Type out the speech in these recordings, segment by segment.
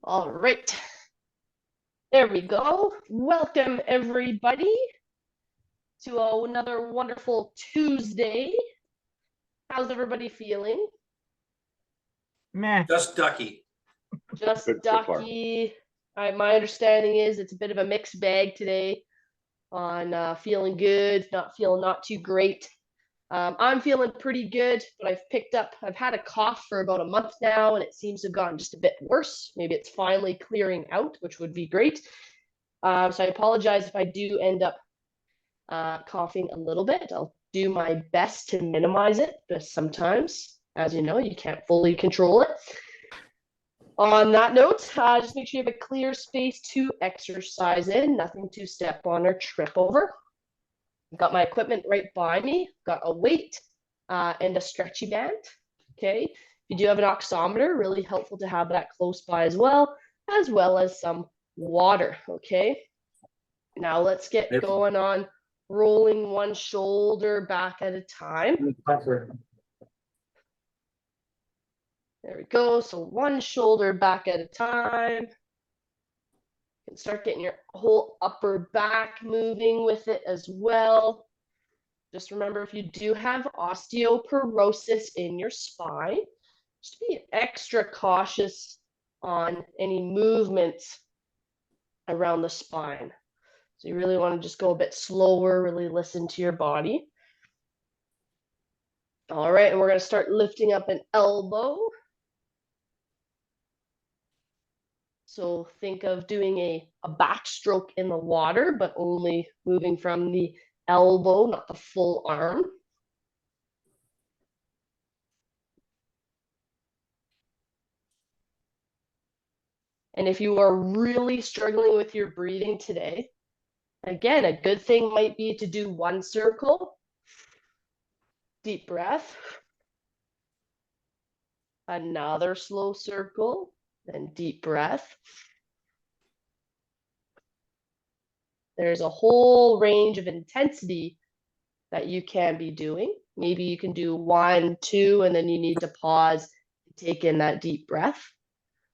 All right. There we go. Welcome, everybody, to another wonderful Tuesday. How's everybody feeling? Meh. Just ducky. Just Good so far. ducky. My understanding is it's a bit of a mixed bag today on feeling good, not too great. I'm feeling pretty good, but I've had a cough for about a month now, and it seems to have gotten just a bit worse. Maybe it's finally clearing out, which would be great. So I apologize if I do end up coughing a little bit. I'll do my best to minimize it, but sometimes, as you know, you can't fully control it. On that note, just make sure you have a clear space to exercise in, nothing to step on or trip over. I've got my equipment right by me, got a weight and a stretchy band. Okay, if you do have an oximeter, really helpful to have that close by as well as some water. Okay, now let's get going on rolling one shoulder back at a time. There we go. So one shoulder back at a time. You can start getting your whole upper back moving with it as well. Just remember, if you do have osteoporosis in your spine, just be extra cautious on any movements around the spine. So you really want to just go a bit slower, really listen to your body. All right, and we're going to start lifting up an elbow. So think of doing a backstroke in the water, but only moving from the elbow, not the full arm. And if you are really struggling with your breathing today, again, a good thing might be to do one circle, deep breath, another slow circle, then deep breath. There's a whole range of intensity that you can be doing. Maybe you can do 1, 2, and then you need to pause and take in that deep breath.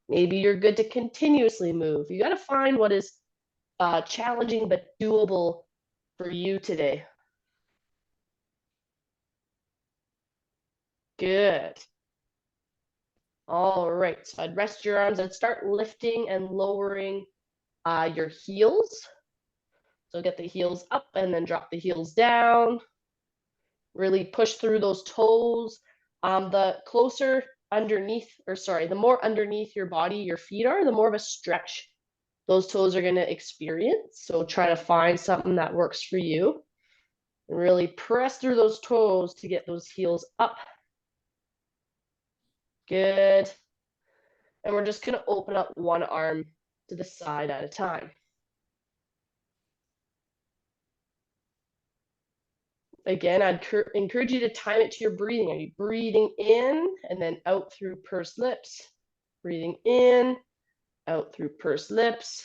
Maybe you're good to continuously move. You got to find what is challenging but doable for you today. Good. All right, so I'd rest your arms and start lifting and lowering your heels. So get the heels up and then drop the heels down. Really push through those toes. The closer underneath, the more underneath your body your feet are, the more of a stretch those toes are going to experience. So try to find something that works for you. And really press through those toes to get those heels up. Good. And we're just going to open up one arm to the side at a time. Again, I'd encourage you to time it to your breathing. Are you breathing in and then out through pursed lips? Breathing in, out through pursed lips.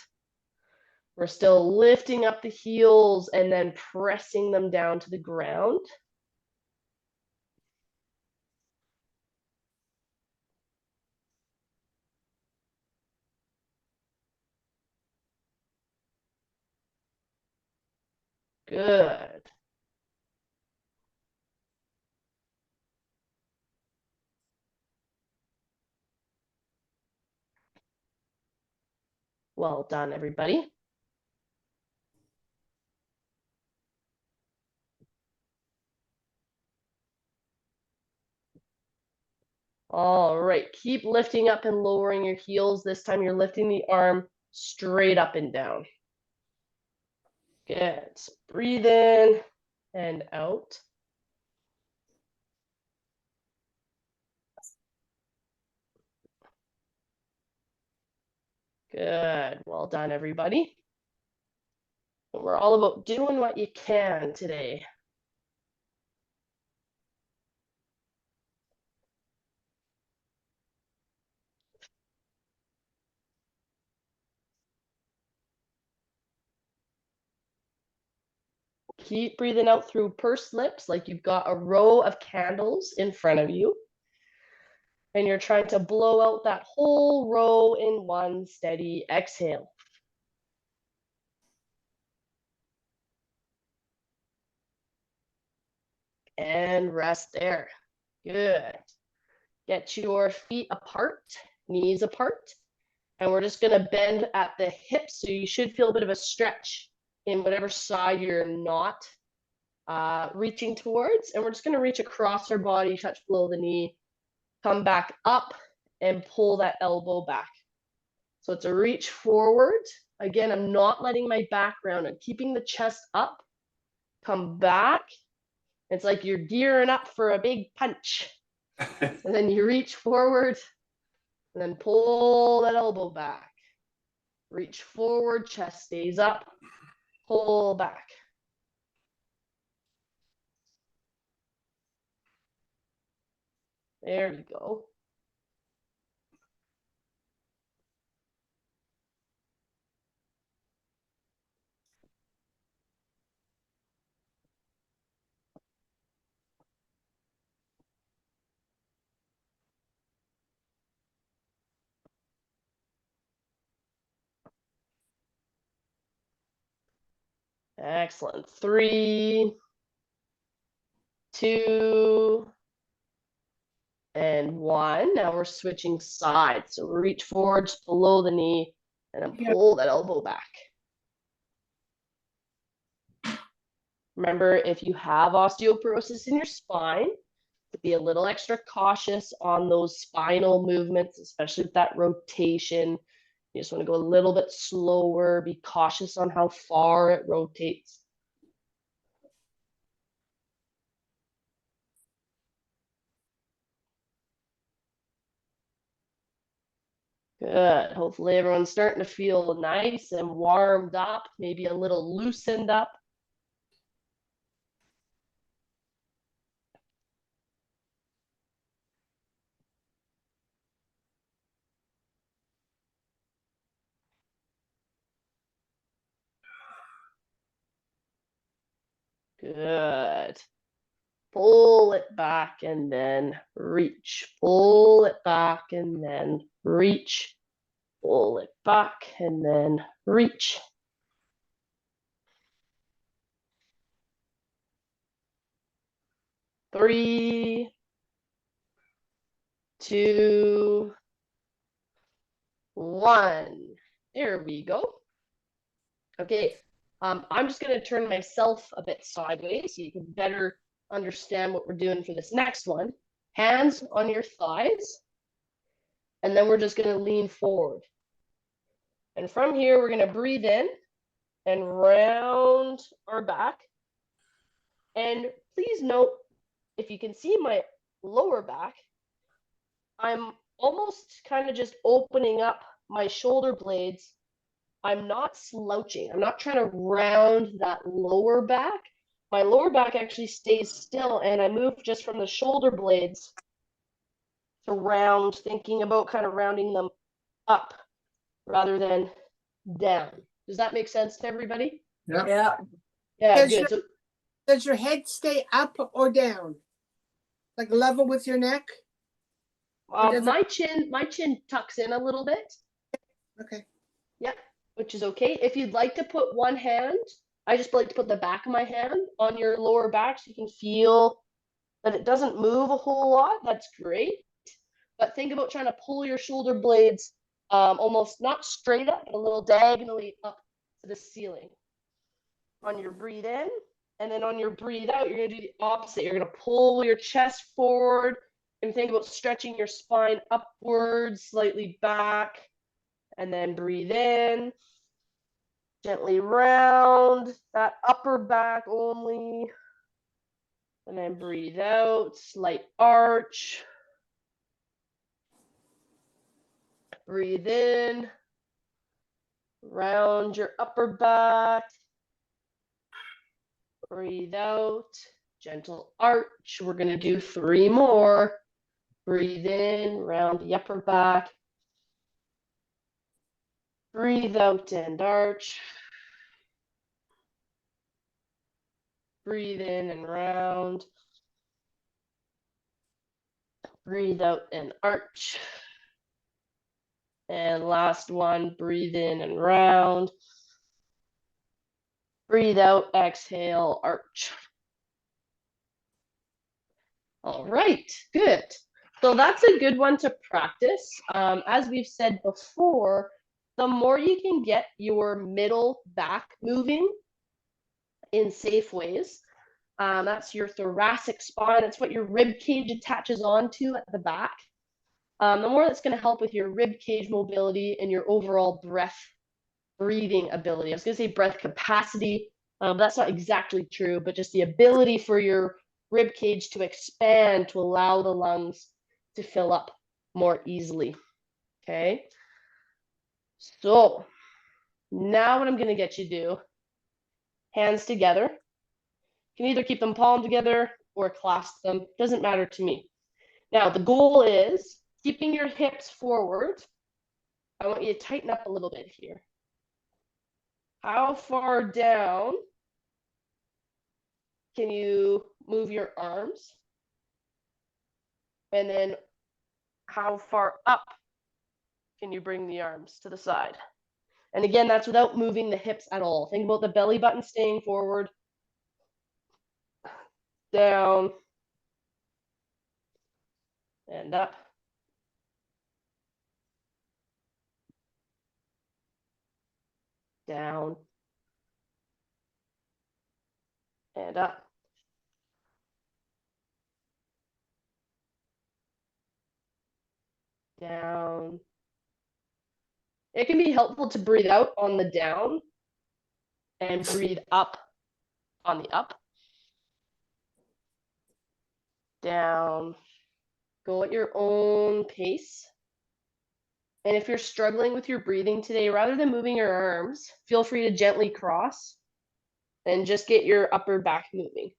We're still lifting up the heels and then pressing them down to the ground. Good. Well done, everybody. All right, keep lifting up and lowering your heels. This time you're lifting the arm straight up and down. Good. So breathe in and out. Good. Well done, everybody. We're all about doing what you can today. Keep breathing out through pursed lips like you've got a row of candles in front of you. And you're trying to blow out that whole row in one steady exhale. And rest there. Good. Get your feet apart, knees apart. And we're just going to bend at the hips. So you should feel a bit of a stretch in whatever side you're not reaching towards. And we're just going to reach across our body, touch below the knee, come back up and pull that elbow back. So it's a reach forward. Again, I'm not letting my back round. I'm keeping the chest up. Come back. It's like you're gearing up for a big punch. And then you reach forward and then pull that elbow back. Reach forward, chest stays up, pull back. There we go. Excellent. 3, 2, and 1. Now we're switching sides. So reach forwards below the knee and then pull that elbow back. Remember, if you have osteoporosis in your spine, to be a little extra cautious on those spinal movements, especially with that rotation. You just want to go a little bit slower, be cautious on how far it rotates. Good. Hopefully everyone's starting to feel nice and warmed up, maybe a little loosened up. Good. Pull it back and then reach. Pull it back and then reach. Pull it back and then reach. Three, 2, 1. There we go. Okay, I'm just going to turn myself a bit sideways so you can better understand what we're doing for this next one. Hands on your thighs, and then we're just going to lean forward. And from here, we're going to breathe in and round our back. And please note, if you can see my lower back, I'm almost kind of just opening up my shoulder blades. I'm not slouching. I'm not trying to round that lower back. My lower back actually stays still, and I move just from the shoulder blades to round, thinking about kind of rounding them up rather than down. Does that make sense to everybody? Yeah. Yeah, good. So, Does your head stay up or down? Like level with your neck? my chin tucks in a little bit. Okay. Yeah, which is okay. If you'd like to put one hand, I just like to put the back of my hand on your lower back so you can feel that it doesn't move a whole lot. That's great. But think about trying to pull your shoulder blades almost not straight up, but a little diagonally up to the ceiling. On your breathe in, and then on your breathe out, you're going to do the opposite. You're going to pull your chest forward and think about stretching your spine upwards, slightly back, and then breathe in. Gently round that upper back only. And then breathe out, slight arch. Breathe in. Round your upper back. Breathe out. Gentle arch. We're going to do 3 more. Breathe in, round the upper back. Breathe out and arch. Breathe in and round. Breathe out and arch. And last one, breathe in and round. Breathe out, exhale, arch. All right, good. So that's a good one to practice. As we've said before, the more you can get your middle back moving in safe ways, that's your thoracic spine, that's what your rib cage attaches onto at the back. The more that's going to help with your rib cage mobility and your overall breathing ability. I was going to say breath capacity, but that's not exactly true, but just the ability for your rib cage to expand to allow the lungs to fill up more easily. Okay. So now what I'm going to get you to do, hands together. You can either keep them palm together or clasp them. Doesn't matter to me. Now, the goal is keeping your hips forward. I want you to tighten up a little bit here. How far down can you move your arms? And then how far up can you bring the arms to the side? And again, that's without moving the hips at all. Think about the belly button staying forward, down, and up. Down, and up. Down. It can be helpful to breathe out on the down and breathe up on the up. Down. Go at your own pace. And if you're struggling with your breathing today, rather than moving your arms, feel free to gently cross and just get your upper back moving.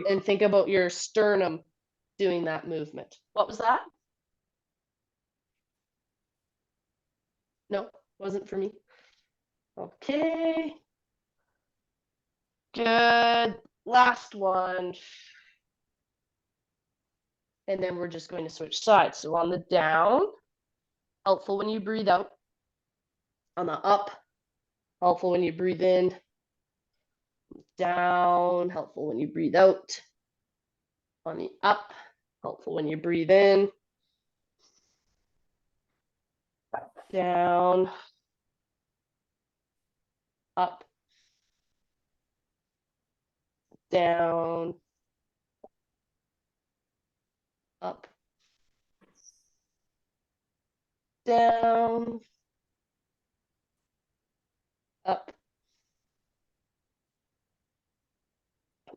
And think about your sternum doing that movement. What was that? No, wasn't for me. Okay. Good. Last one. And then we're just going to switch sides. So on the down, helpful when you breathe out. On the up, helpful when you breathe in. Down, helpful when you breathe out. On the up, helpful when you breathe in. Down, up, down, up, down, up,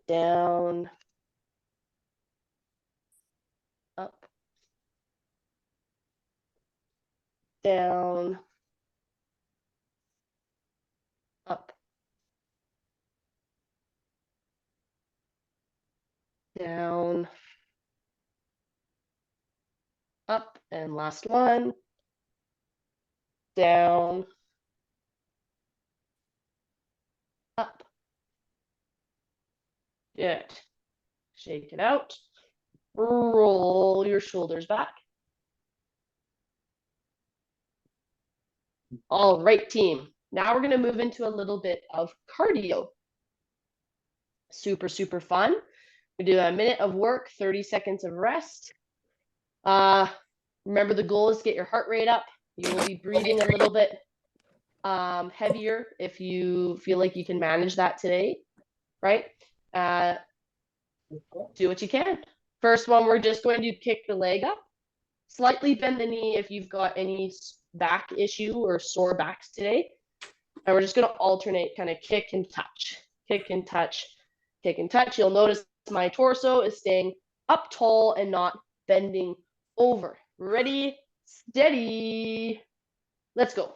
down, up, down, up, down, up, and last one, down, up. Good. Shake it out. Roll your shoulders back. All right, team. Now we're going to move into a little bit of cardio. Super, super fun. We do a minute of work, 30 seconds of rest. Remember, the goal is to get your heart rate up. You will be breathing a little bit heavier if you feel like you can manage that today, right? Do what you can. First one, we're just going to kick the leg up. Slightly bend the knee if you've got any back issue or sore backs today. And we're just going to alternate kind of kick and touch, kick and touch, kick and touch. You'll notice my torso is staying up tall and not bending over. Ready, steady. Let's go.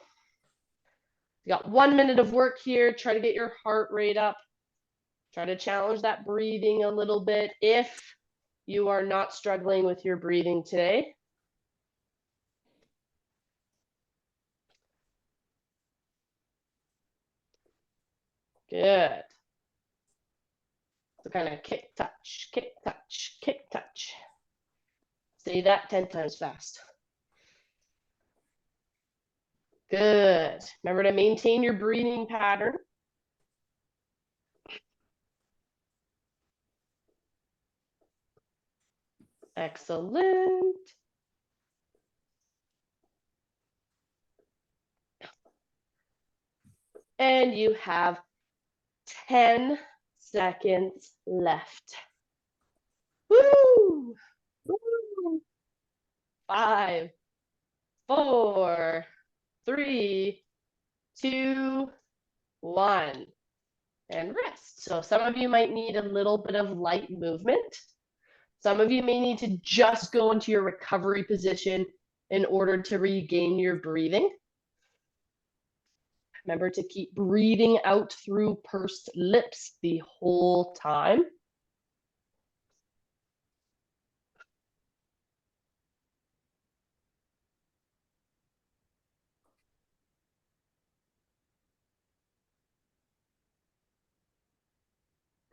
You got 1 minute of work here. Try to get your heart rate up. Try to challenge that breathing a little bit if you are not struggling with your breathing today. Good. So kind of kick, touch, kick, touch, kick, touch. Say that 10 times fast. Good. Remember to maintain your breathing pattern. Excellent. And you have 10 seconds left. Woo! Woo! 5, 4, 3, 2, 1. And rest. So some of you might need a little bit of light movement. Some of you may need to just go into your recovery position in order to regain your breathing. Remember to keep breathing out through pursed lips the whole time.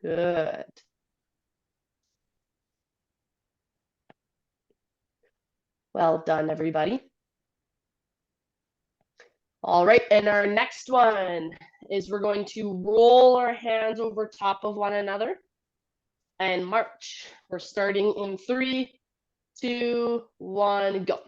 Good. Well done, everybody. All right, and our next one is we're going to roll our hands over top of one another and march. We're starting in 3, 2, 1, go.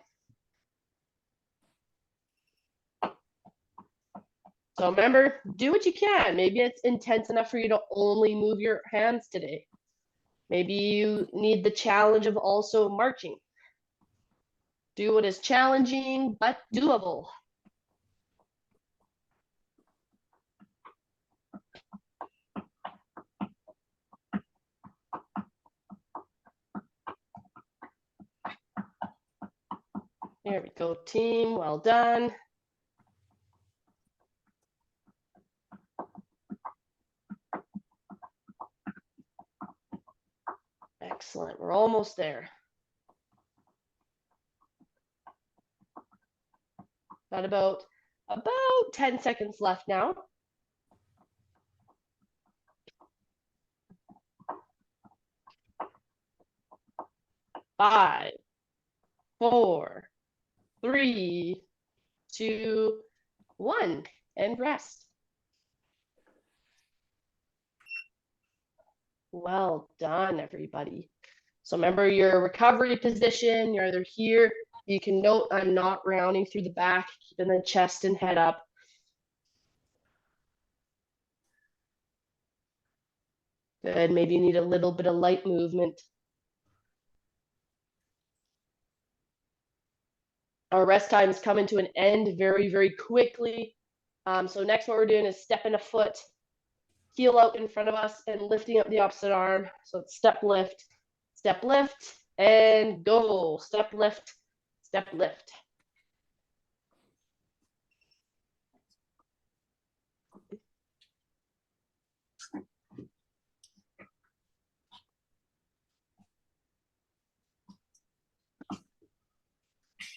So remember, do what you can. Maybe it's intense enough for you to only move your hands today. Maybe you need the challenge of also marching. Do what is challenging but doable. There we go, team. Well done. Excellent. We're almost there. Got about 10 seconds left now. 5, 4, 3, 2, 1, and rest. Well done, everybody. So remember your recovery position. You're either here. You can note I'm not rounding through the back, keeping the chest and head up. Good. Maybe you need a little bit of light movement. Our rest time is coming to an end very, very quickly. So next what we're doing is stepping a foot, heel out in front of us and lifting up the opposite arm. So it's step, lift, and go. Step, lift, step, lift.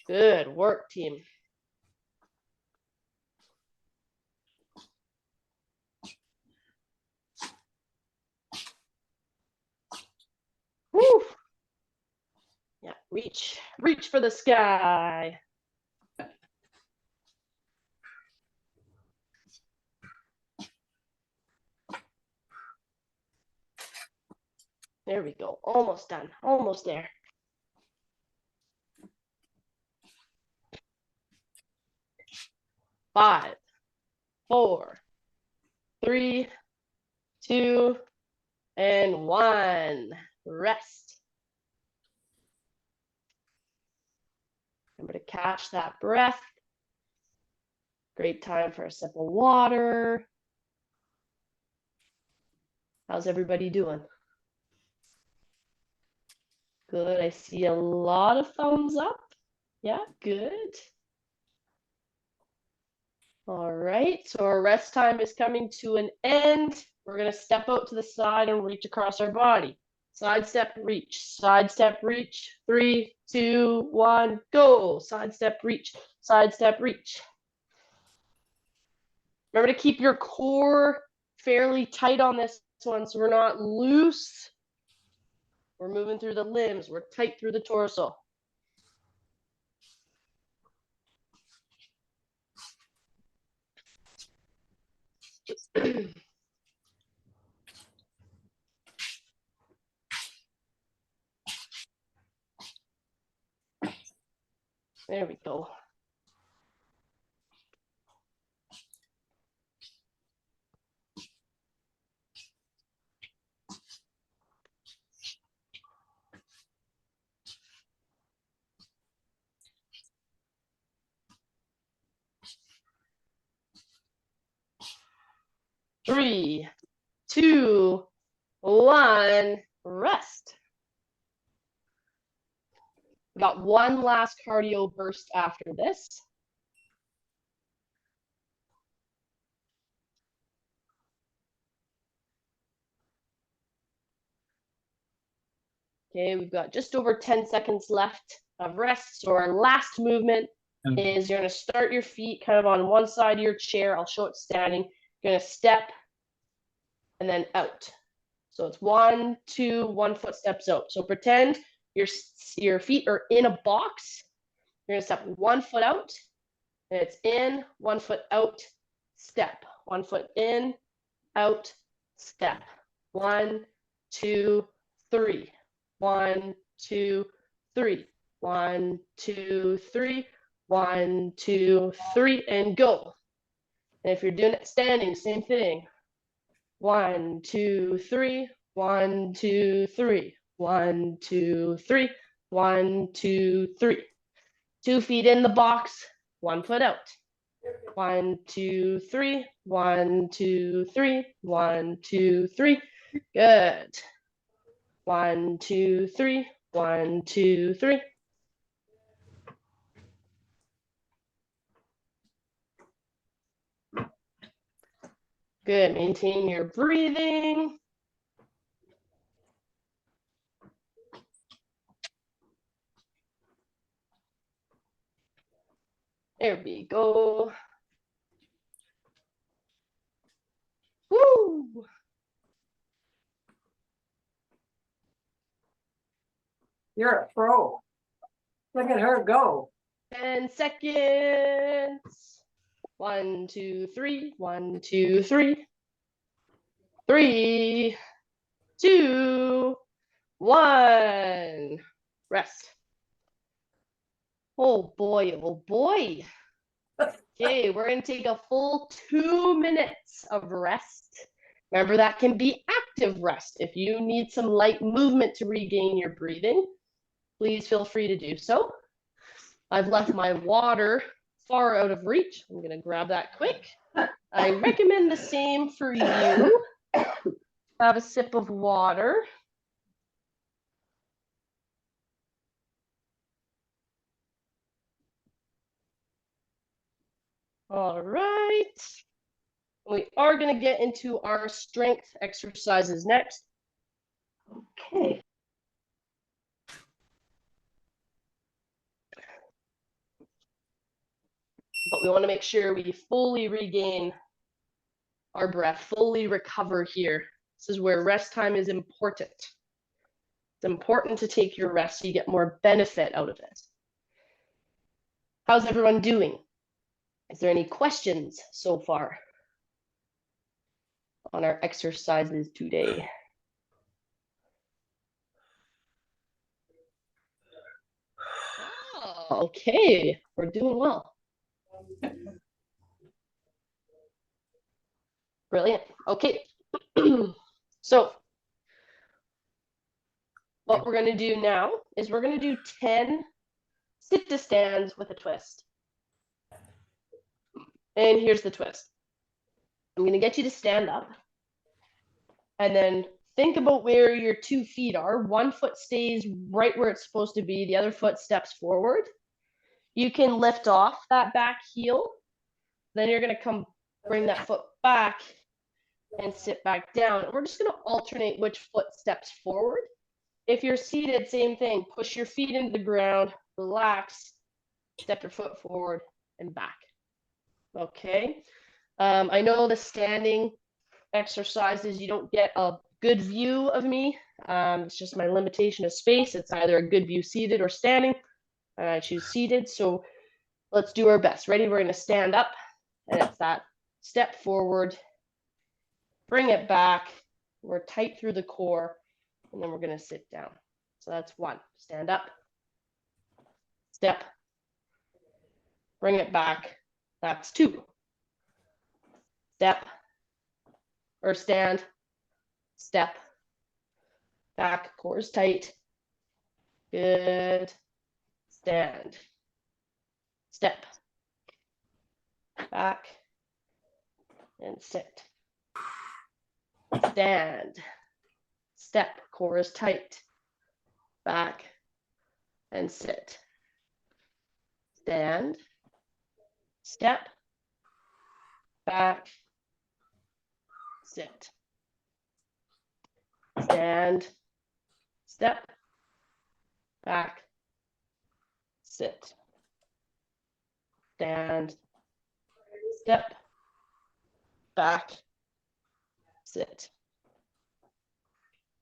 Good work, team. Woo. Yeah, reach for the sky. There we go. Almost done. Almost there. Five, 4, 3, 2, and 1. Rest. Remember to catch that breath. Great time for a sip of water. How's everybody doing? Good. I see a lot of thumbs up. Yeah, good. All right, so our rest time is coming to an end. We're going to step out to the side and reach across our body. Side step, reach. Side step, reach. 3, 2, 1, go. Side step, reach. Side step, reach. Remember to keep your core fairly tight on this one so we're not loose. We're moving through the limbs. We're tight through the torso. There we go. Three, two, one, rest. We got one last cardio burst after this. Okay, we've got just over 10 seconds left of rest. So our last movement is you're going to start your feet kind of on one side of your chair. I'll show it standing. You're going to step and then out. So it's 1, 2, 1 foot steps out. So pretend your feet are in a box. You're going to step 1 foot out, and it's in, 1 foot out, step. 1 foot in, out, step. 1, 2, 3. 1, 2, 3. 1, 2, 3. 1, 2, 3, and go. And if you're doing it standing, same thing. 1, 2, 3. 1, 2, 3. 1, 2, 3. 1, 2, 3. 2 feet in the box, 1 foot out. 1, 2, 3. 1, 2, 3. 1, 2, 3. Good. 1, 2, 3. 1, 2, 3. Good. Maintain your breathing. There we go. Woo! You're a pro. Look at her go. 10 seconds. 1, 2, 3. 1, 2, 3. 3, 2, 1. Rest. Oh boy, oh boy. Okay, we're going to take a full 2 minutes of rest. Remember, that can be active rest. If you need some light movement to regain your breathing, please feel free to do so. I've left my water far out of reach. I'm going to grab that quick. I recommend the same for you. Have a sip of water. All right. We are going to get into our strength exercises next. Okay. But we want to make sure we fully regain our breath, fully recover here. This is where rest time is important. It's important to take your rest so you get more benefit out of it. How's everyone doing? Is there any questions so far on our exercises today? Oh, okay, we're doing well. Brilliant. Okay. So what we're going to do now is we're going to do 10 sit to stands with a twist. And here's the twist. I'm going to get you to stand up and then think about where your 2 feet are. 1 foot stays right where it's supposed to be. The other foot steps forward. You can lift off that back heel. Then you're going to bring that foot back and sit back down. We're just going to alternate which foot steps forward. If you're seated, same thing. Push your feet into the ground, relax, step your foot forward and back. Okay. I know the standing exercises, you don't get a good view of me. It's just my limitation of space. It's either a good view seated or standing. And I choose seated. So let's do our best. Ready? We're going to stand up. And it's that step forward. Bring it back. We're tight through the core. And then we're going to sit down. So that's 1. Stand up. Step. bring it back. That's 2. Step or stand, step, back, core is tight. Good. Stand, step, back, and sit. Stand, step, core is tight. Back, and sit. Stand, step, back, sit. Stand, step, back, sit. Stand, step, back, sit.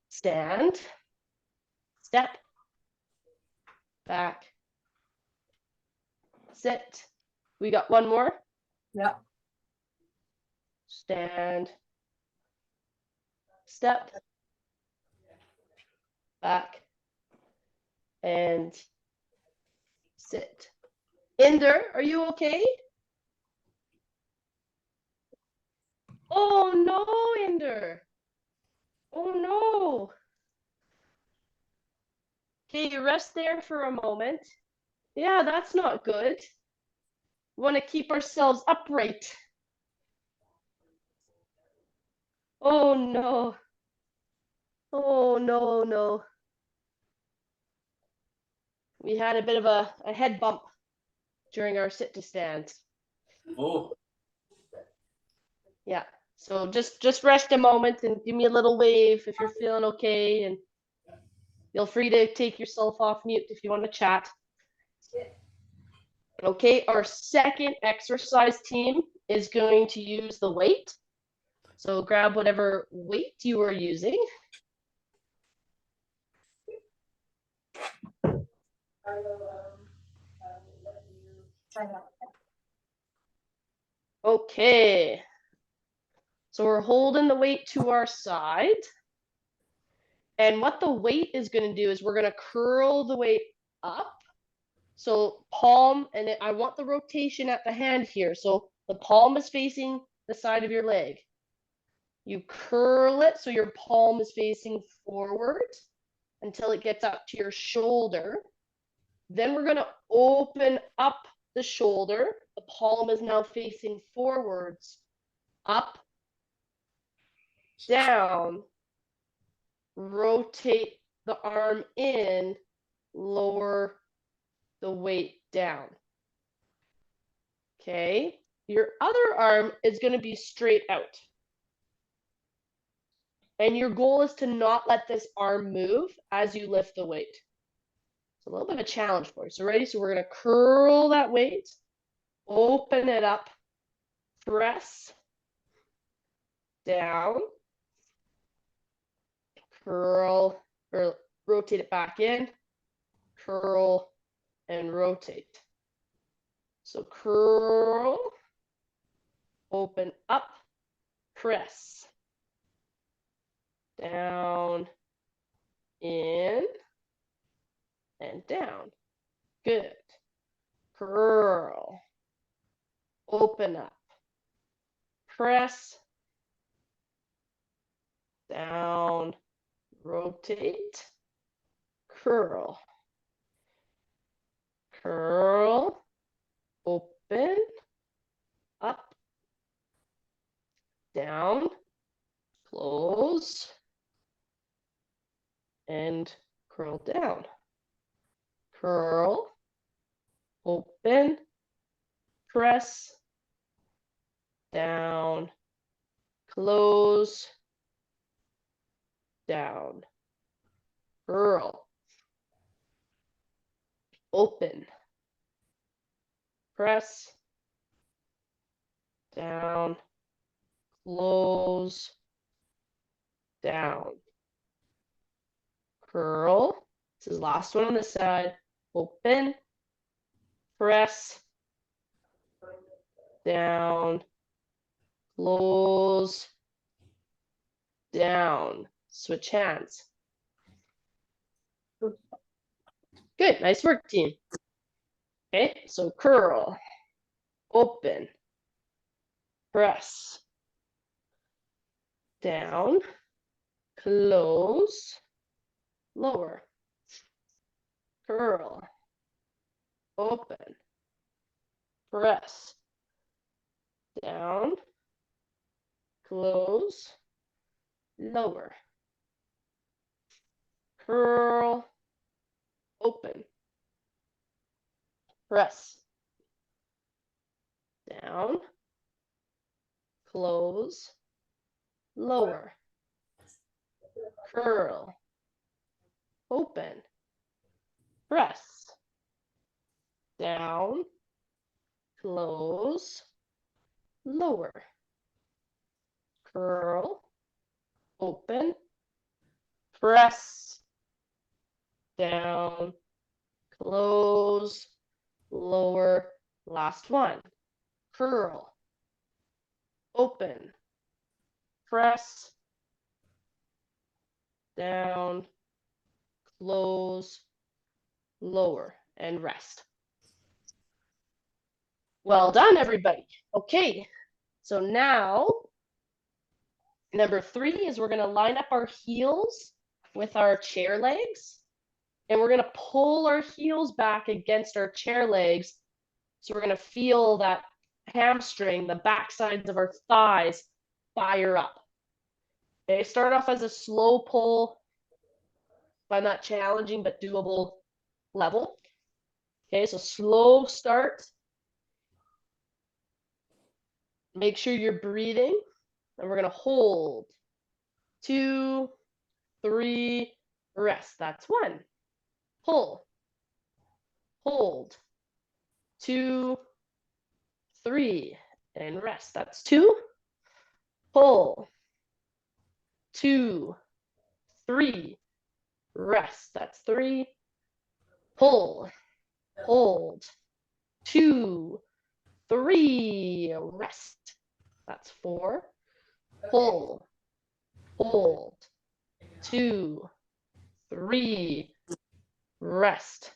Stand, step, back, sit. We got one more. Yeah. Stand, step, back, and sit. Inder, are you okay? Oh no, Inder. Oh no. Okay, you rest there for a moment. Yeah, that's not good. We want to keep ourselves upright. Oh no. Oh no, no. We had a bit of a head bump during our sit to stand. Oh, Yeah. So just rest a moment and give me a little wave if you're feeling okay, and feel free to take yourself off mute if you want to chat. Okay, our second exercise team is going to use the weight. So grab whatever weight you are using. Okay. So we're holding the weight to our side. And what the weight is going to do is we're going to curl the weight up. So palm, and I want the rotation at the hand here. So the palm is facing the side of your leg. You curl it so your palm is facing forward until it gets up to your shoulder. Then we're going to open up the shoulder. The palm is now facing forwards, up, down, rotate the arm in, lower the weight down. Okay, your other arm is going to be straight out. And your goal is to not let this arm move as you lift the weight. It's a little bit of a challenge for you. So ready? So we're going to curl that weight, open it up, press, down, curl, or rotate it back in, curl, and rotate. So curl, open up, press, down, in, and down. Good. Curl, open up, press, down, rotate, curl, curl, open, up, down, close, and curl down. Curl, open, press, down, close, down, curl, open, press, down, close, down, curl. This is the last one on this side. Open, press, down, close, down. Switch hands. Good, nice work, team. Okay, so curl, open, press, down, close, lower, curl, open, press, down, close, lower, curl, open, press, down, close, lower, curl, open, press, down, close, lower, curl, open, press, down, close, lower, last one, curl, open, press, down, close, lower, and rest. Well done, everybody. Okay, so now number 3 is we're going to line up our heels with our chair legs, and we're going to pull our heels back against our chair legs. So we're going to feel that hamstring, the back sides of our thighs fire up. Okay, start off as a slow pull, find that challenging but doable level. Okay, so slow start. Make sure you're breathing, and we're going to hold. 2, 3, rest. That's 1. Pull, hold. 2, 3, and rest. That's 2. Pull. 2, 3, rest. That's 3. Pull, hold. 2, 3, rest. That's 4. Pull, hold. 2, 3, rest.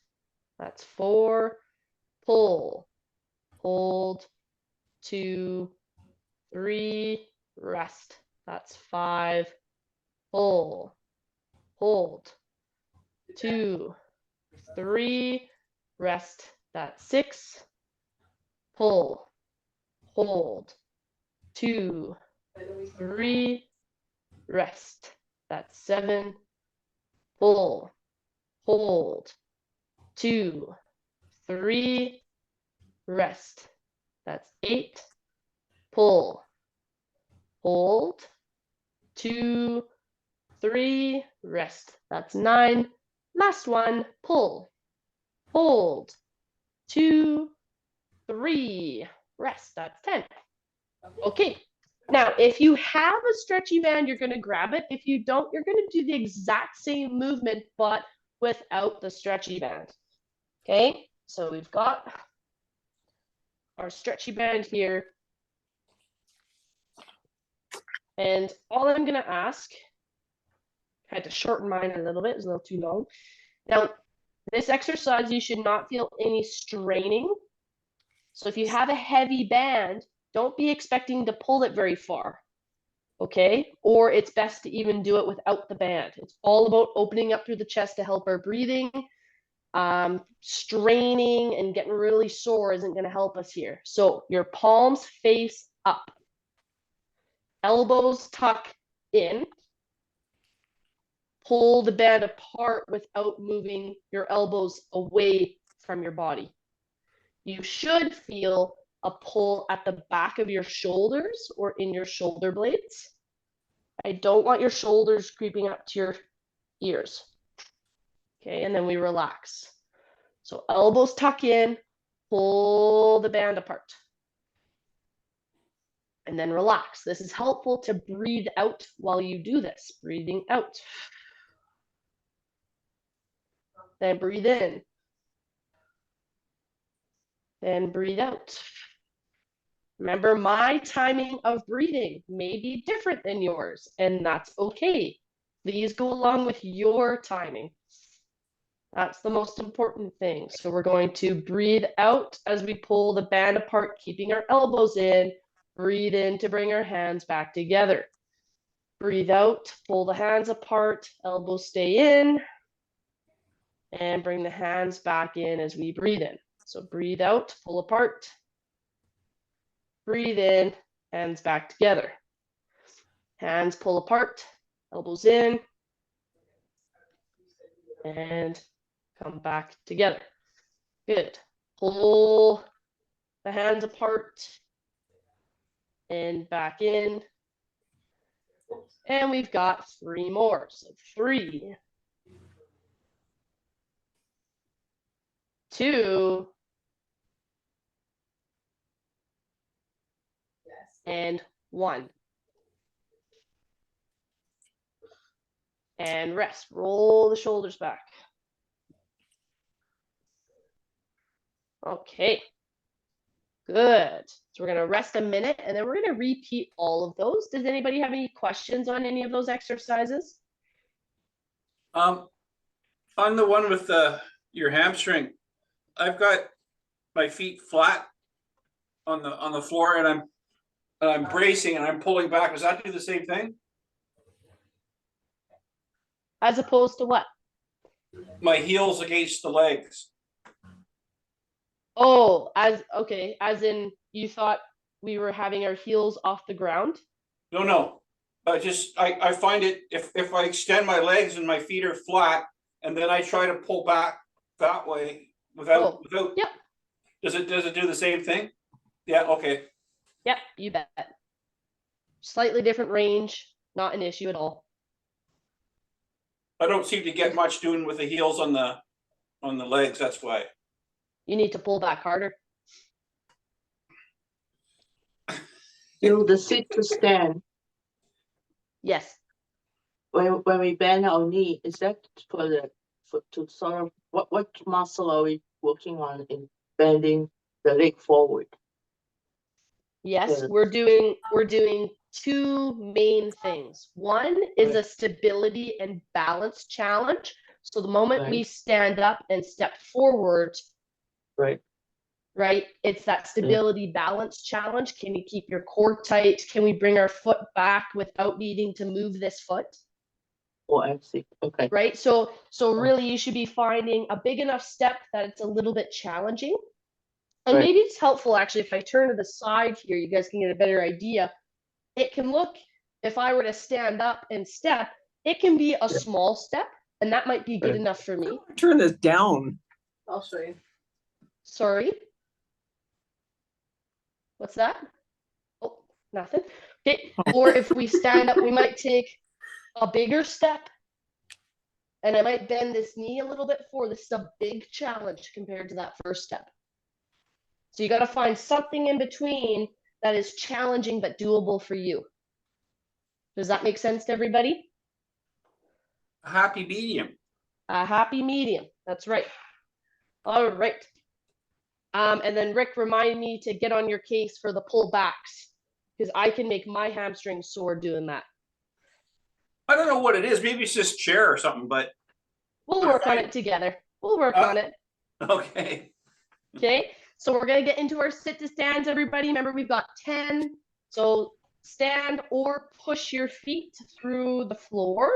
That's 4. Pull, hold. 2, 3, rest. That's 5. Pull, hold. 2, 3, rest. That's 6. Pull, hold. 2, 3, rest. That's 7. Pull, hold. 2, 3, rest. That's 8. Pull, hold. 2, 3, rest. That's 9. Last one, pull, hold. 2, 3, rest. That's 10. Okay. Now, if you have a stretchy band, you're going to grab it. If you don't, you're going to do the exact same movement, but without the stretchy band. Okay, so we've got our stretchy band here. And all I'm going to ask, I had to shorten mine a little bit, it was a little too long. Now, this exercise, you should not feel any straining. So if you have a heavy band, don't be expecting to pull it very far, okay? Or it's best to even do it without the band. It's all about opening up through the chest to help our breathing. Straining and getting really sore isn't going to help us here. So your palms face up. Elbows tuck in. Pull the band apart without moving your elbows away from your body. You should feel a pull at the back of your shoulders or in your shoulder blades. I don't want your shoulders creeping up to your ears. Okay, and then we relax. So elbows tuck in, pull the band apart. And then relax. This is helpful to breathe out while you do this. Breathing out. Then breathe in. Then breathe out. Remember, my timing of breathing may be different than yours, and that's okay. Please go along with your timing. That's the most important thing. So we're going to breathe out as we pull the band apart, keeping our elbows in. Breathe in to bring our hands back together. Breathe out, pull the hands apart, elbows stay in, and bring the hands back in as we breathe in. So breathe out, pull apart, breathe in, hands back together. Hands pull apart, elbows in, and come back together. Good. Pull the hands apart and back in. And we've got 3 more. So 3, 2, and 1. And rest. Roll the shoulders back. Okay. Good. So we're going to rest a minute and then we're going to repeat all of those. Does anybody have any questions on any of those exercises? On the one with your hamstring, I've got my feet flat on the floor and I'm bracing and I'm pulling back. Does that do the same thing? As opposed to what? My heels against the legs. Oh, okay, as in you thought we were having our heels off the ground? No. I find it if I extend my legs and my feet are flat and then I try to pull back that way without Yep. Does it do the same thing? Yeah, okay. Yep, you bet. Slightly different range, not an issue at all. I don't seem to get much doing with the heels on the legs, that's why. You need to pull back harder. Do the sit to stand. Yes. When we bend our knee, is that to sort of what muscle are we working on in bending the leg forward? Yes, Yeah. we're doing 2 main things. One is a stability and balance challenge. So the moment we Right. stand up and step forward, Right. right, it's that stability balance challenge. Can you keep your core tight? Can we bring our foot back without needing to move this foot? Oh, I see. Okay. Right? So really you should be finding a big enough step that it's a little bit challenging. And Right. maybe it's helpful actually if I turn to the side here, you guys can get a better idea. It can look, if I were to stand up and step, it can be a small step, and that might be good Right. enough for me. Turn this down. I'll show you. Sorry. What's that? Oh, nothing. Okay. Or if we stand up, we might take a bigger step. And I might bend this knee a little bit forward. This is a big challenge compared to that first step. So you got to find something in between that is challenging but doable for you. Does that make sense to everybody? A happy medium. A happy medium. That's right. All right. And then Rick, remind me to get on your case for the pullbacks because I can make my hamstrings sore doing that. I don't know what it is. Maybe it's just chair or something, but We'll work on it together. We'll work on it. okay. Okay. So we're going to get into our sit to stands, everybody. Remember, we've got 10. So stand or push your feet through the floor.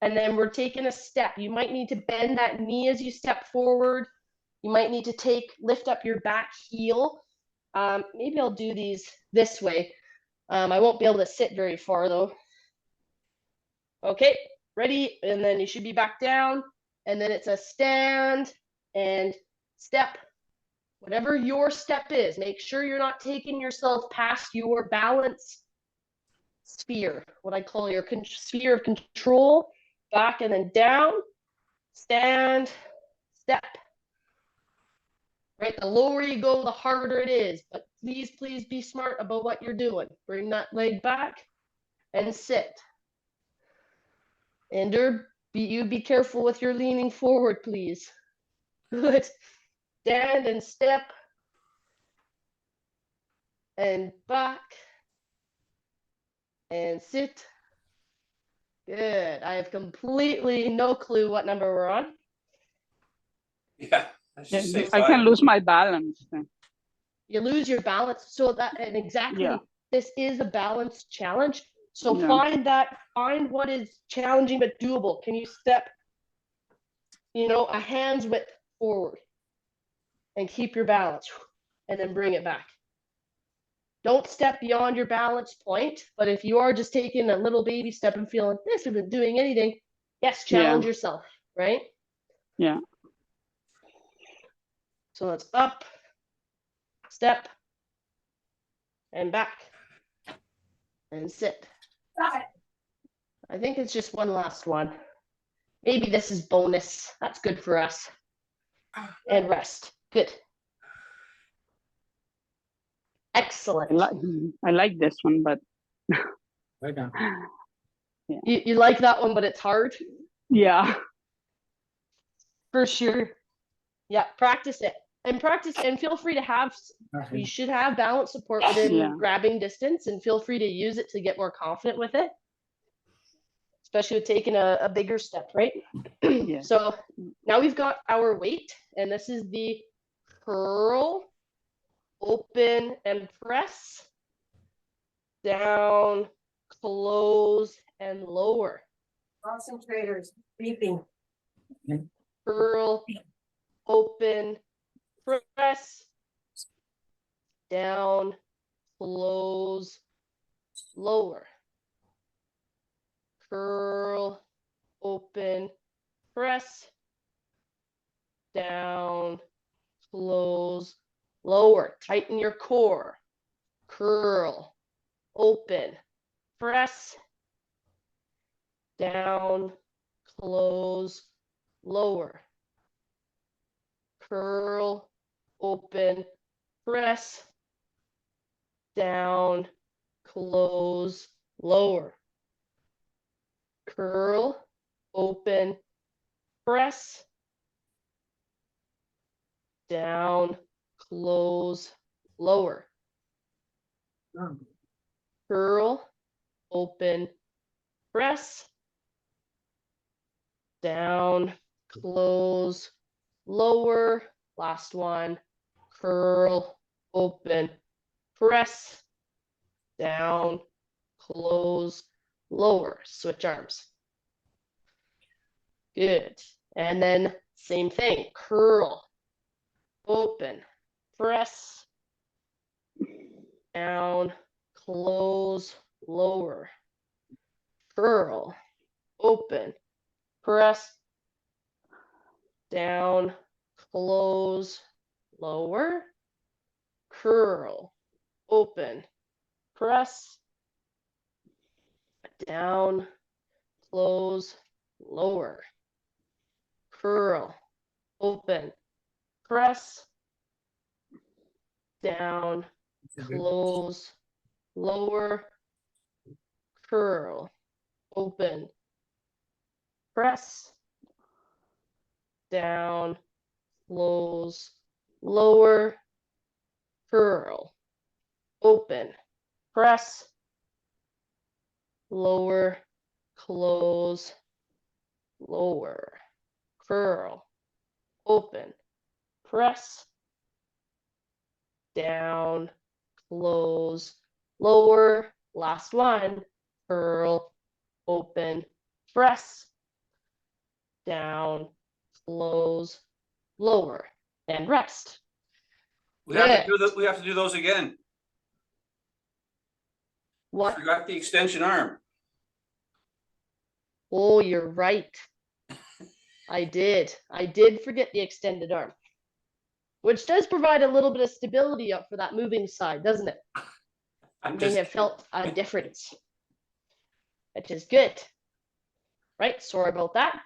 And then we're taking a step. You might need to bend that knee as you step forward. You might need to lift up your back heel. Maybe I'll do these this way. I won't be able to sit very far though. Okay, ready? And then you should be back down. And then it's a stand and step. Whatever your step is, make sure you're not taking yourself past your balance sphere, what I call your sphere of control. Back and then down, stand, step. Right, the lower you go, the harder it is. But please be smart about what you're doing. Bring that leg back and sit. And be careful with your leaning forward, please. Good. Stand and step. And back. And sit. Good. I have completely no clue what number we're on. Yeah. Let's Yeah, just say I can 5. lose my balance. Then. You lose your balance. So that, and exactly, Yeah. this is a balance challenge. So Yeah. find what is challenging but doable. Can you step, a hand's width forward and keep your balance and then bring it back? Don't step beyond your balance point, but if you are just taking a little baby step and feeling this isn't doing anything, yes, challenge yourself, right? Yeah. So it's up, step, and back, and sit. I think it's just one last one. Maybe this is bonus. That's good for us. And rest. Good. Excellent. I like this one, but Right now. You like that one, but it's hard? yeah. For sure. Yeah, practice it. And feel free to have, you should have balance support within Yeah. grabbing distance, and feel free to use it to get more confident with it. Especially with taking a bigger step, right? Yeah. So now we've got our weight, and this is the curl, open and press, down, close, and lower. Concentrators beeping. Curl, open, press, down, close, lower. Curl, open, press, down, close, lower. Tighten your core. Curl, open, press, down, close, lower. Curl, open, press, down, close, lower. Curl, open, press, down, close, lower. Curl, open, press, down, close, lower. Last one. Curl, open, press, down, close, lower. Switch arms. Good. And then same thing. Curl, open, press, down, close, lower. Curl, open, press, down, close, lower. Curl, open, press, down, close, lower. Curl, open, press, down, close, lower. Curl, open, press, down, close, lower. Curl, open, press, lower, close, lower. Curl, open, press, down, close, lower. Last one. Curl, open, press, down, close, lower, and rest. We have to do that. We have to do those again. What? Forgot the extension arm. Oh, you're right. I did forget the extended arm, which does provide a little bit of stability up for that moving side, doesn't it? I'm You may just have felt a difference, which is good. Right, sorry about that.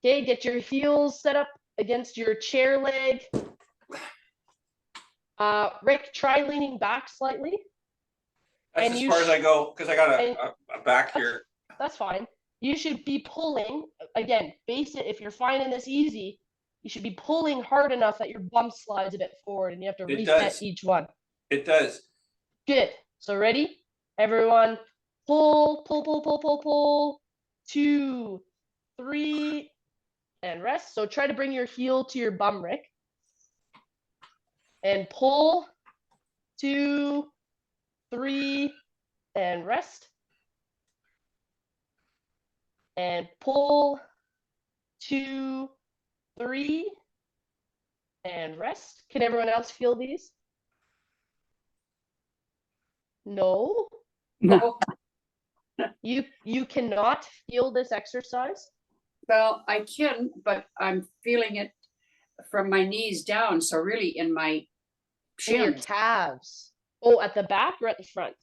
Okay, get your heels set up against your chair leg. Rick, try leaning back slightly. that's and as you far as I go because I got and- a back here. That's fine. You should be pulling, again, base it, if you're finding this easy, you should be pulling hard enough that your bum slides a bit forward and you have to It reset does. each one. It does. Good. So ready? Everyone, pull, pull, pull, pull, pull, pull. 2, 3, and rest. So try to bring your heel to your bum, Rick. And pull, 2, 3, and rest. And pull, 2, 3, and rest. Can everyone else feel these? No, No. you cannot feel this exercise. Well, I can, but I'm feeling it from my knees down, so really in my In your shins, calves. Oh, at the back or at the front?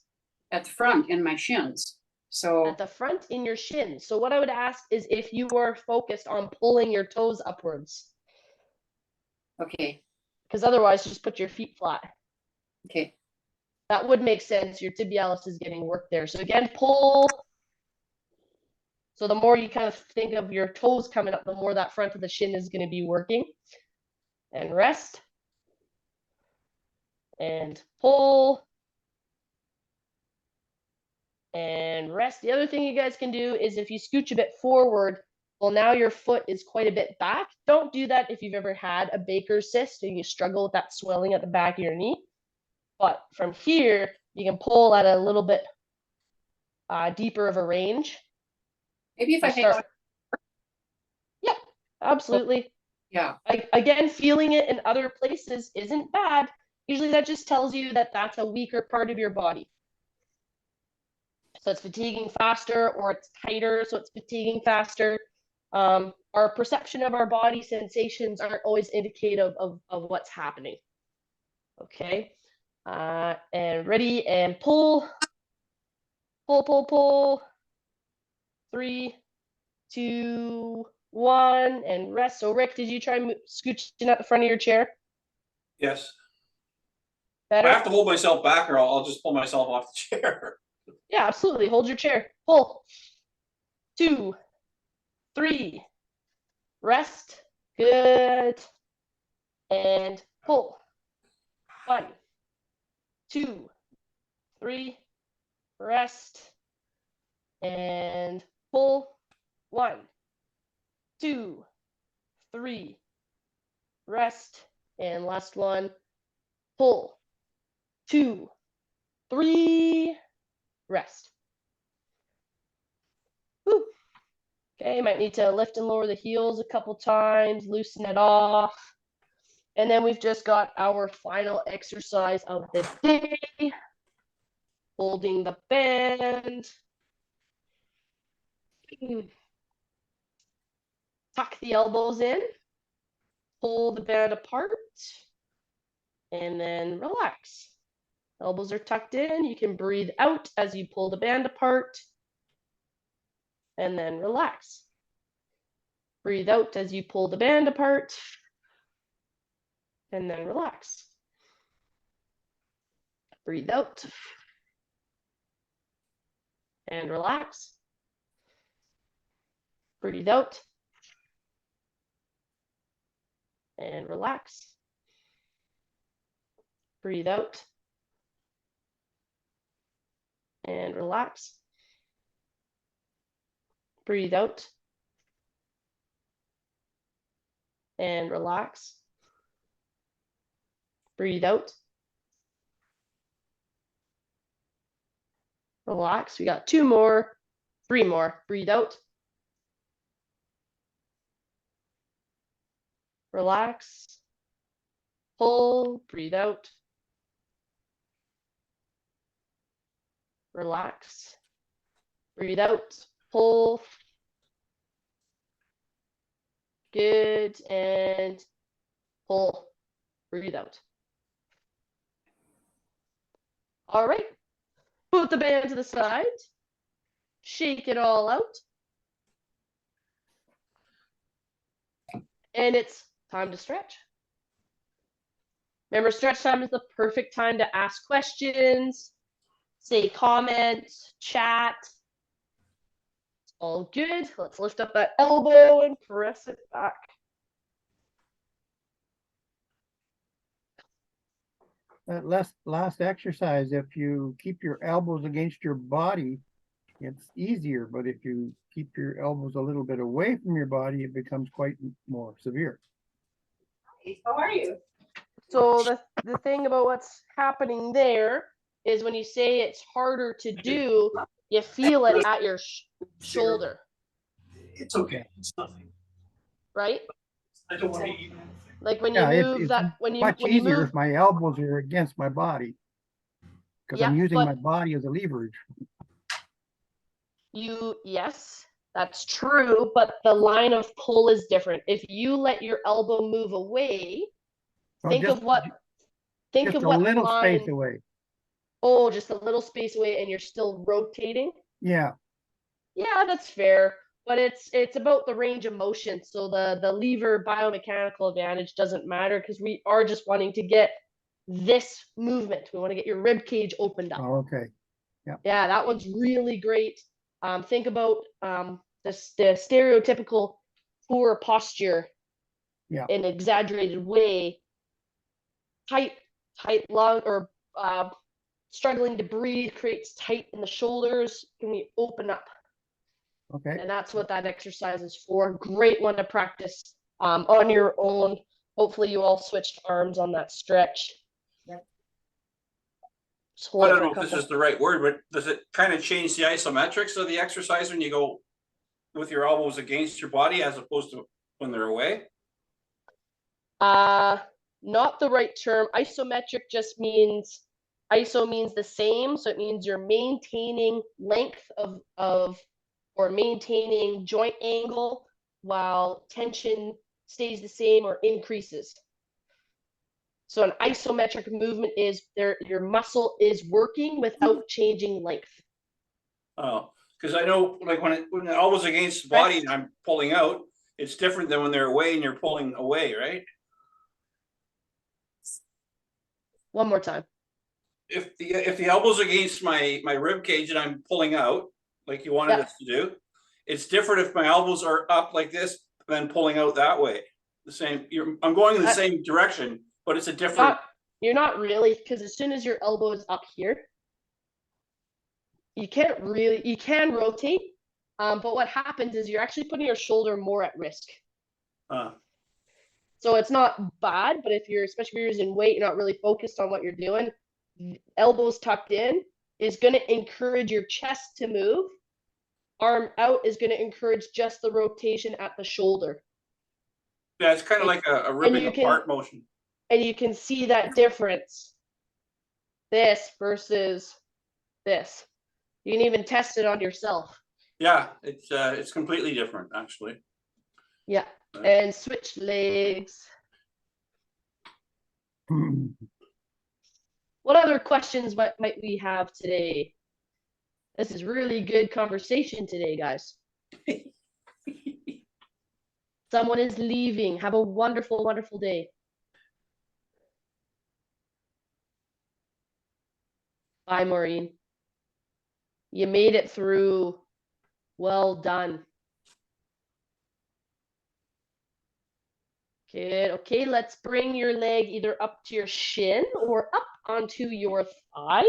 at the front, in my shins. So, At the front in your shins. So what I would ask is if you were focused on pulling your toes upwards, okay, because otherwise just put your feet flat. okay. That would make sense. Your tibialis is getting work there. So again, pull. So the more you kind of think of your toes coming up, the more that front of the shin is going to be working. And rest. And pull. And rest. The other thing you guys can do is if you scooch a bit forward, well, now your foot is quite a bit back. Don't do that if you've ever had a Baker's cyst and you struggle with that swelling at the back of your knee. But from here, you can pull at a little bit deeper of a range. Maybe if I You hang on, start. Yep, absolutely. yeah, Again, feeling it in other places isn't bad. Usually that just tells you that that's a weaker part of your body. So it's fatiguing faster, or it's tighter, so it's fatiguing faster. Our perception of our body sensations aren't always indicative of what's happening. Okay, and ready, and pull, pull, pull, pull. 3, 2, 1, and rest. So Rick, did you try scooching at the front of your chair? Yes. Better? I have to hold myself back or I'll just pull myself off the chair. Yeah, absolutely. Hold your chair. Pull. 2, 3. Rest. Good. And pull. 1, 2, 3. Rest. And pull. 1, 2, 3. Rest. And last one. Pull. 2, 3. Rest. Whew. Okay, might need to lift and lower the heels a couple times, loosen it off. And then we've just got our final exercise of the day. Holding the band. Tuck the elbows in. Pull the band apart. And then relax. Elbows are tucked in. You can breathe out as you pull the band apart. And then relax. Breathe out as you pull the band apart. And then relax. Breathe out. And relax. Breathe out. And relax. Breathe out. And relax. Breathe out. And relax. Breathe out. Relax. We got 2 more, 3 more. Breathe out. Relax. Pull. Breathe out. Relax. Breathe out. Pull. Good. And pull. Breathe out. All right. Put the band to the side. Shake it all out. And it's time to stretch. Remember, stretch time is the perfect time to ask questions, say comments, chat. It's all good. Let's lift up that elbow and press it back. That last exercise, if you keep your elbows against your body, it's easier, but if you keep your elbows a little bit away from your body, it becomes quite more severe. How are you? So the thing about what's happening there is when you say it's harder to do, you feel it at your shoulder, It's okay. It's nothing. right? I don't want to eat. Like when Yeah, you it's, move it's that when much you easier move, if my elbows are against my body. Because I'm Yeah, using but- my body as a leverage. yes, that's true, but the line of pull is different. If you let your elbow move away, So think just, of what just a little space line. away. Oh, just a little space away, and you're still rotating. Yeah, Yeah, that's fair, but it's about the range of motion. So the lever biomechanical advantage doesn't matter because we are just wanting to get this movement. We want to get your rib cage opened up. oh, okay. Yeah, that one's really great. Think about the stereotypical poor posture Yeah. in an exaggerated way. Tight lung or struggling to breathe creates tight in the shoulders. Can we open up? Okay. And that's what that exercise is for. Great one to practice on your own. Hopefully you all switched arms on that stretch. Yep. Just I hold it don't for a know if this couple. is the right word, but does it kind of change the isometrics of the exercise when you go with your elbows against your body as opposed to when they're away? Not the right term. Isometric just means iso means the same, so it means you're maintaining length of or maintaining joint angle while tension stays the same or increases. So an isometric movement is your muscle is working without changing length. Oh, because I know like when the elbows against the body and I'm pulling out, it's different than when they're away and you're pulling away, right? One more time. If the elbows against my rib cage and I'm pulling out, like you wanted Yeah. us to do, it's different if my elbows are up like this than pulling out that way. The same, I'm going in the same direction, but it's a different. You're not really, because as soon as your elbow is up here, you can rotate, but what happens is you're actually putting your shoulder more at risk. So it's not bad, but especially if you're using weight, you're not really focused on what you're doing, elbows tucked in is going to encourage your chest to move. Arm out is going to encourage just the rotation at the shoulder. Yeah, it's kind of like a ripping apart motion. And you can see that difference. This versus this. You can even test it on yourself. Yeah, it's completely different actually. Yeah, and switch legs. What other questions might we have today? This is really good conversation today, guys. Someone is leaving. Have a wonderful, wonderful day. Bye, Maureen. You made it through. Well done. Good. Okay, let's bring your leg either up to your shin or up onto your thigh.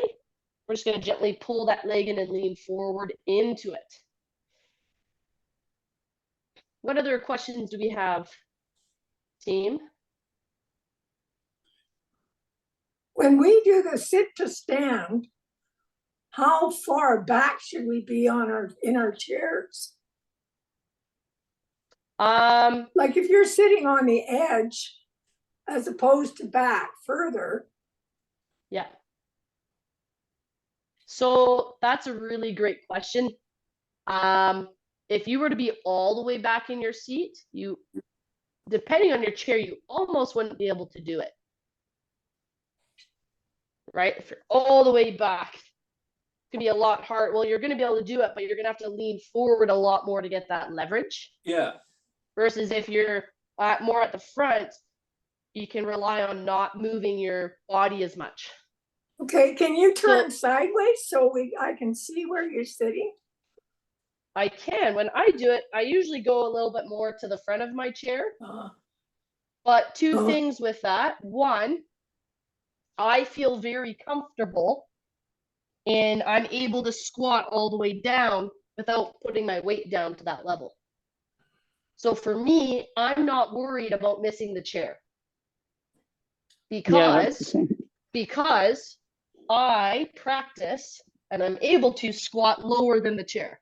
We're just going to gently pull that leg in and lean forward into it. What other questions do we have, team? When we do the sit to stand, how far back should we be in our chairs? Like if you're sitting on the edge as opposed to back further. Yeah. So that's a really great question. If you were to be all the way back in your seat, depending on your chair, you almost wouldn't be able to do it. Right? If you're all the way back, it's gonna be a lot hard. Well, you're gonna be able to do it, but you're gonna have to lean forward a lot more to get that leverage. Yeah. Versus if you're more at the front, you can rely on not moving your body as much. Okay, can you turn sideways so I can see where you're sitting? I can. When I do it, I usually go a little bit more to the front of my chair. But two things with that. One, I feel very comfortable and I'm able to squat all the way down without putting my weight down to that level. So for me, I'm not worried about missing the chair. Yeah, that's the Because, same. because I practice and I'm able to squat lower than the chair.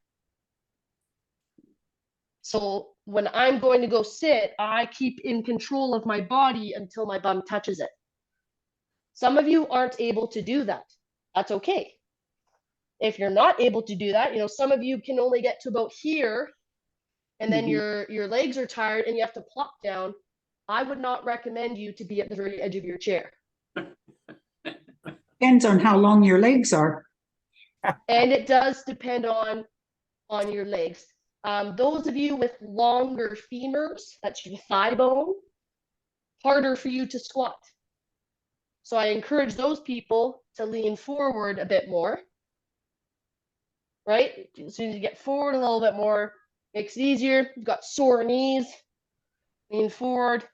So when I'm going to go sit, I keep in control of my body until my bum touches it. Some of you aren't able to do that. That's okay. If you're not able to do that, some of you can only get to about here, and then your legs are tired and you have to plop down. I would not recommend you to be at the very edge of your chair. Depends on how long your legs are. And it does depend on your legs. Those of you with longer femurs, that's your thigh bone, harder for you to squat. So I encourage those people to lean forward a bit more, right? As soon as you get forward a little bit more, makes it easier. You've got sore knees, lean forward,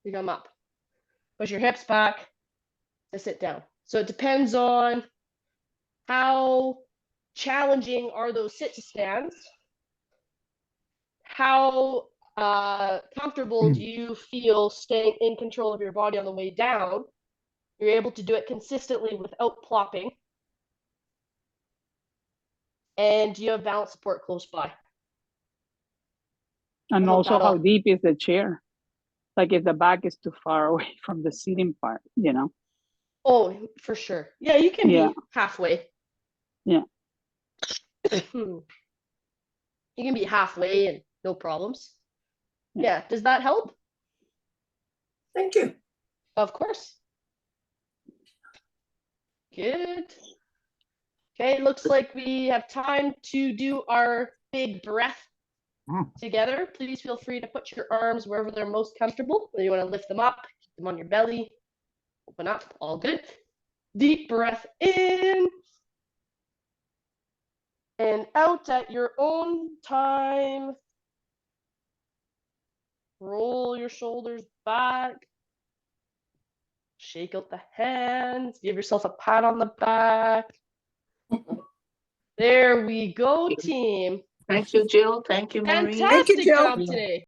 you come up. Push your hips back to sit down. So it depends on how challenging are those sit to stands. How comfortable do you feel staying in control of your body on the way down? You're able to do it consistently without plopping. And do you have balance support close by? And I hope also, how that'll- deep is the chair? Like if the back is too far away from the seating part, Oh, for sure. Yeah, you can Yeah. be halfway. Yeah. You can be halfway and no problems. Yeah. Yeah. Does that help? Thank you. Of course. Good. Okay, looks like we have time to do our big breath together. Please feel free to put your arms wherever they're most comfortable. Whether you want to lift them up, keep them on your belly, open up, all good. Deep breath in and out at your own time. Roll your shoulders back. Shake out the hands. Give yourself a pat on the back. There we go, team. Thank you, Jill. Thank you, Maureen. Fantastic Jill. job today.